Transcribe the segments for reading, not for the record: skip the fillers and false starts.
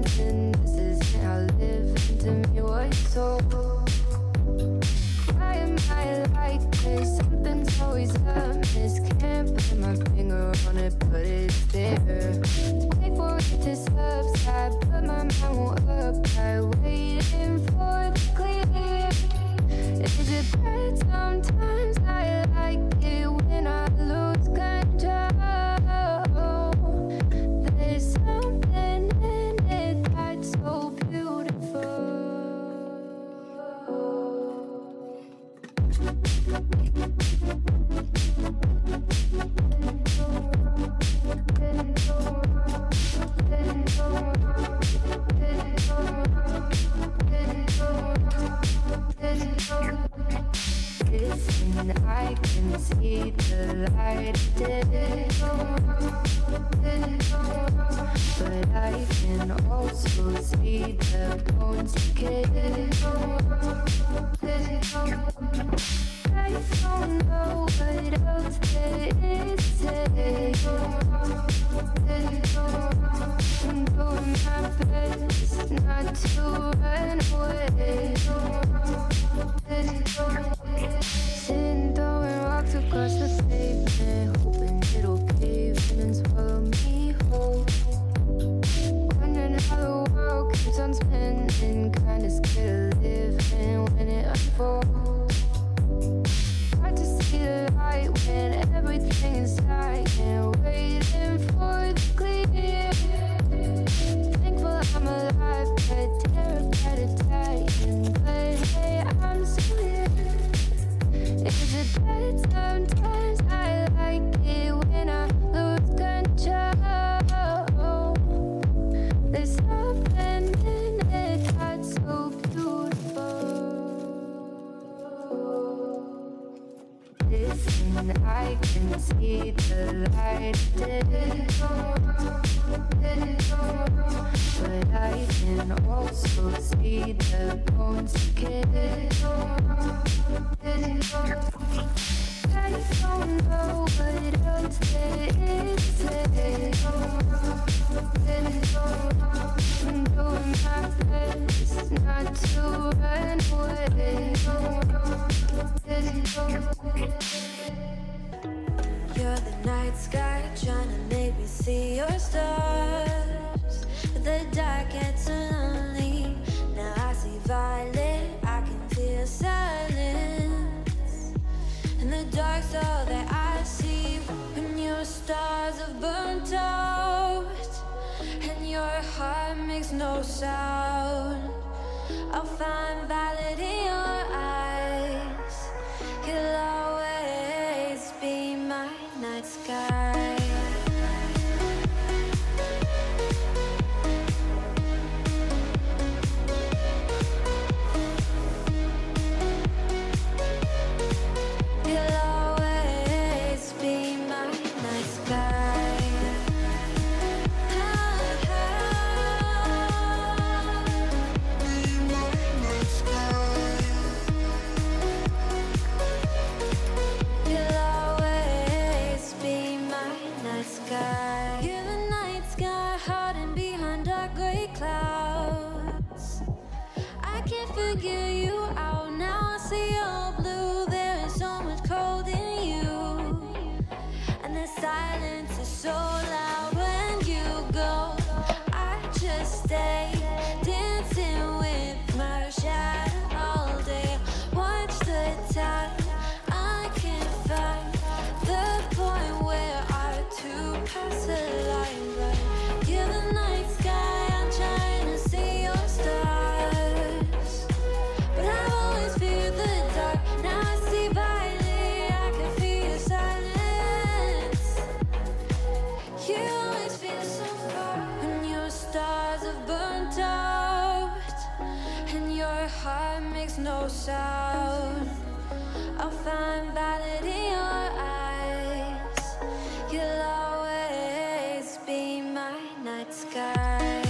something. This isn't how living to me was told. Why am I like this? Something's always amiss. Can't put my finger on it, but it's there. Wait for it to subside, but my mind won't apply. Waiting for the clear. Is it bad? Sometimes I like it when I lose control. There's something in it that's so beautiful. Listen, I can see the light today, but I can also see the bones decay. I don't know what else there is to say. I'm doing my best not to run away. Sitting throwing rocks across the pavement, hoping it'll cave in and swallow me whole. Wondering how the world keeps on spinning, kinda scared of living when it unfolds. Hard to see the light when everything is silent, waiting for the clear. Thankful I'm alive, but terrified of dying. But hey, I'm still here. Is it bad? Sometimes I like it when I lose control. There's something in it that's so beautiful. Listen, I can see the light today, but I can also see the bones decay. I don't know what else there is to say. I'm doing my best not to run away. You're the night sky trying to make me see your stars, but the dark gets so lonely. Now I see violet, I can feel silence. In the dark's all that I see. When your stars have burnt out and your heart makes no sound, I'll find violet in your eyes. You'll always be my night sky. No sound, I'll find violet in your eyes. You'll always be my night sky.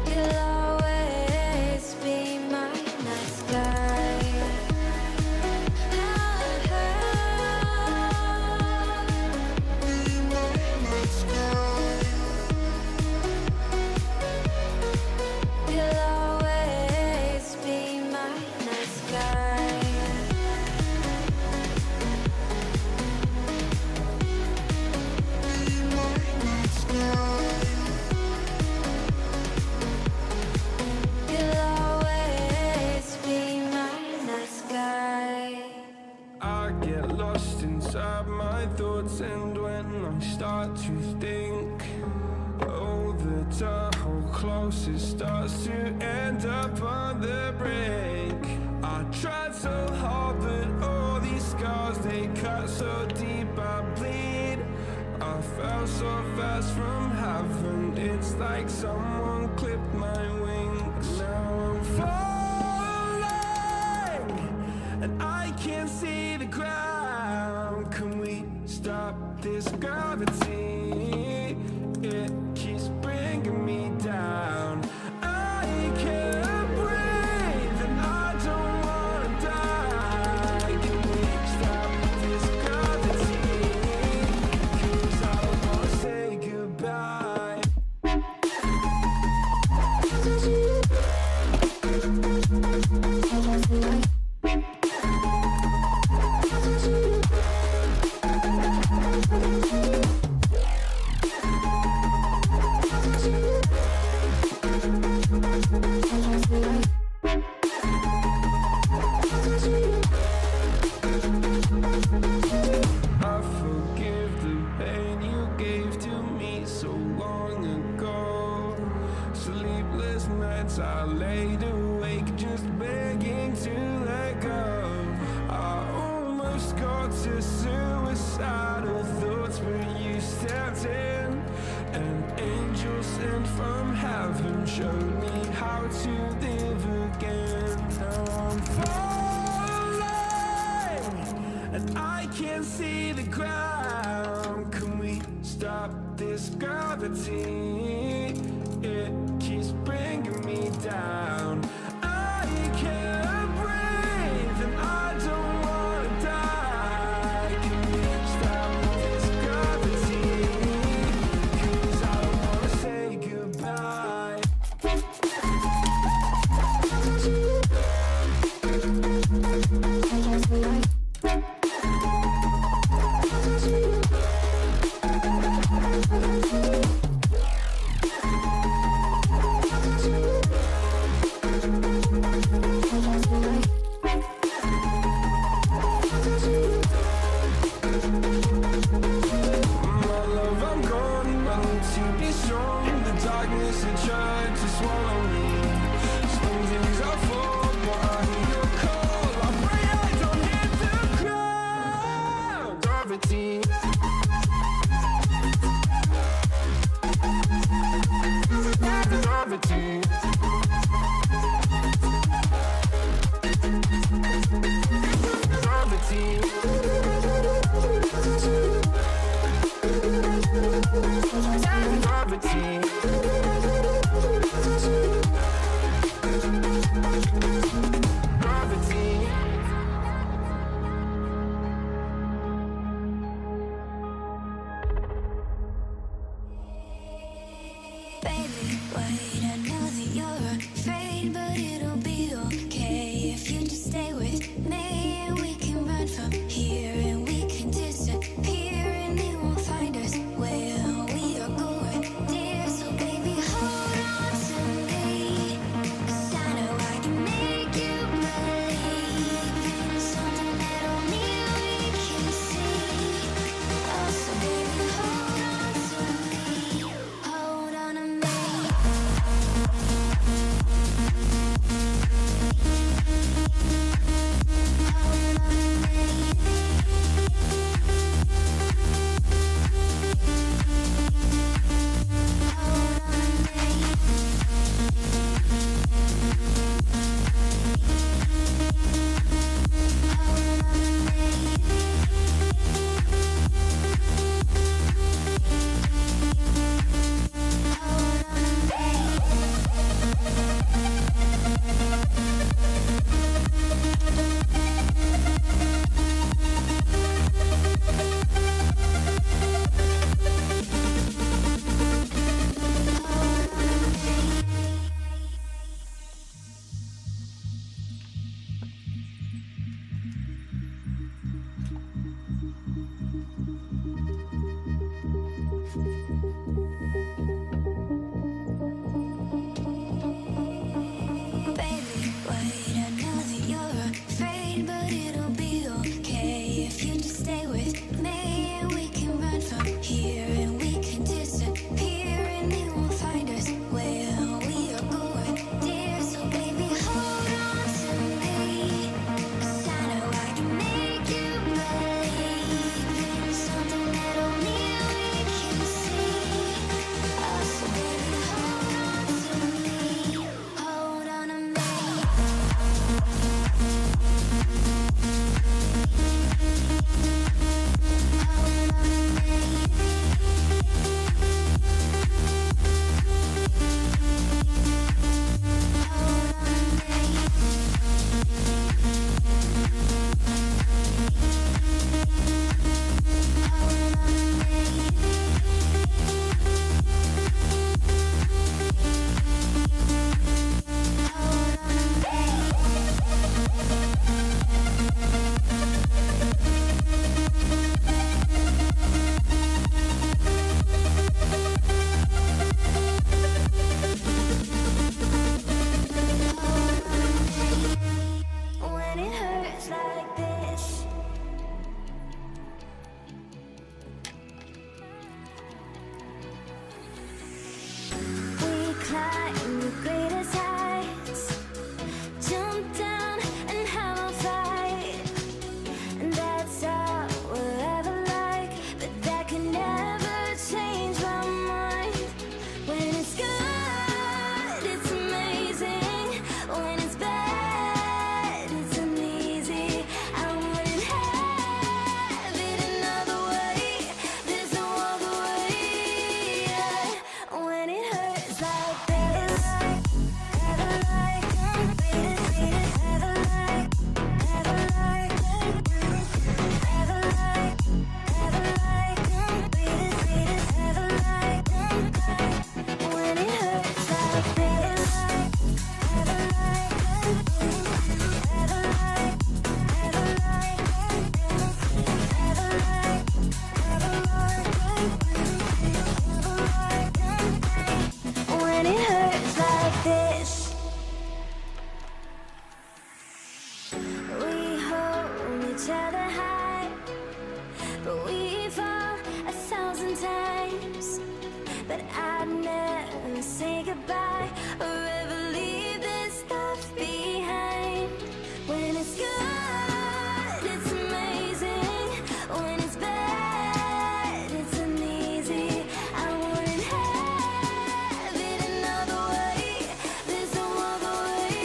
You'll always be my night sky. inside my thoughts, and when I start to think, oh, the tunnel closer starts to end up on the brink. I tried so hard, but all these scars, they cut so deep I bleed. I fell so fast from heaven, it's like someone clipped my wings. Now I'm falling, and I can't see the ground. Can we stop this gravity? It keeps bringing me down. I can't breathe and I don't wanna die. Can we stop this gravity? 'Cause I don't wanna say goodbye. I forgive the pain you gave to me so long ago. Sleepless nights I laid awake just begging to let go. I almost got to suicidal thoughts, but you stepped in. An angel sent from heaven showed me how to live again. Now I'm falling, and I can't see the ground. Can we stop this gravity? It keeps bringing me down. I can't breathe and I don't wanna die. Can we stop this gravity? 'Cause I don't wanna say goodbye. My love, I'm gone, I need to be strong. The darkness had tried to swallow me. Some things I fall, but I hear your call. I pray I don't hit the ground. Gravity. Gravity. Baby, wait, I know that you're afraid, but it'll be okay if you just stay with me and we can run from here. like this. We climb the greatest heights, jump down and have a fight, and that's all we'll ever like. But that can never change my mind. When it's good, it's amazing. When it's bad, it's uneasy. I wouldn't have it another way. There's no other way. When it hurts like this, ever like, beat it, ever like, ever like, ever like, beat it, ever like. When it hurts like this, ever like, ever like, ever like, ever like, when it hurts like this. We hold each other high, but we fall 1,000 times. But I'd never say goodbye or ever leave this stuff behind. When it's good, it's amazing. When it's bad, it's uneasy. I wouldn't have it another way. There's no other way.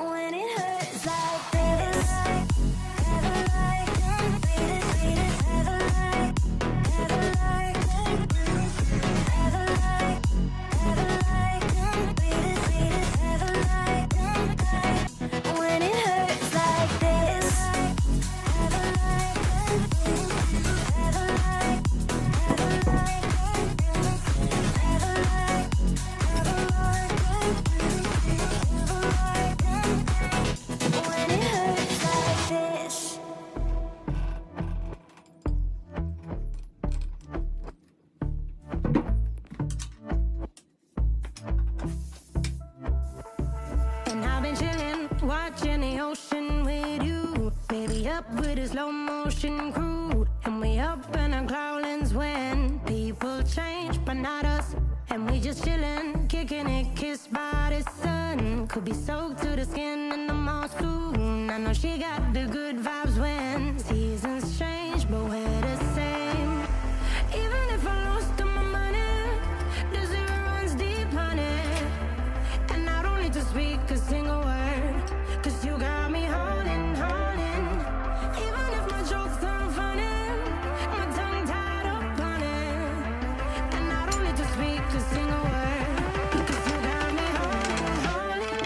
When it hurts like this, ever like, beat it, ever like, ever like, ever like, beat it, ever like. When it hurts like this, ever like, ever like, ever like, ever like, ever like, when it hurts like this. And I've been chillin', watching the ocean with you. Baby, up with a slow motion crew. And we up in our cloudlands when people change, but not us. And we just chillin', kicking it, kissed by the sun. Could be soaked to the skin in the mall soon. I know she got the good vibes when seasons change, but we're the same. Even if I lost all my money, the zero runs deep, honey. And I don't need to speak a single word, 'cause you got me holding, holding. Even if my jokes aren't funny, my tongue tied up on it. And I don't need to speak a single word, 'cause you got me holding, holding.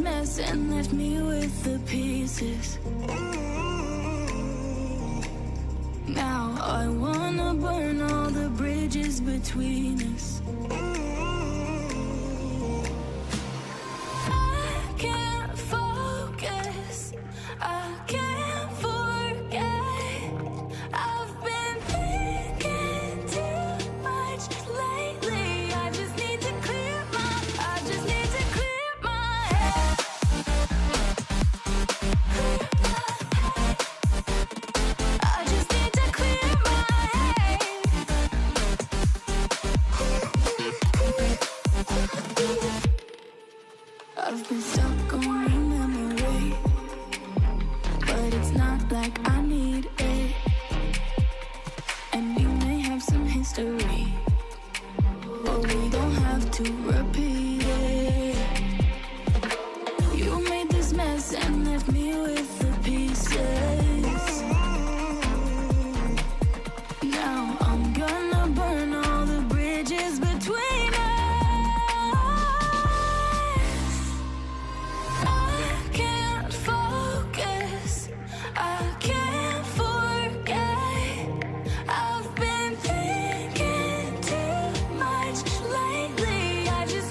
mess and left me with the pieces. Now I wanna burn all the bridges between us. I can't focus, I can't forget. I've been thinking too much lately. I just need to clear my head. I just need to clear my head. I've been stuck on your memory, but it's not like I need it. And you may have some history, but we don't have to repeat it. You made this mess and left me with the pieces. Now I'm gonna burn all the bridges between us. I can't focus, I can't forget. I've been thinking too much lately. I just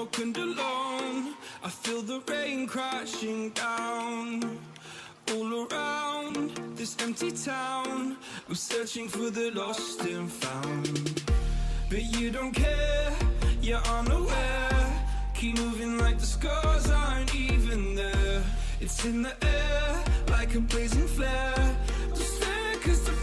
broken and alone. I feel the rain crashing down all around this empty town. I'm searching for the lost and found, but you don't care, you're unaware. Keep moving like the scars aren't even there. It's in the air like a blazing flare. Just stare, 'cause the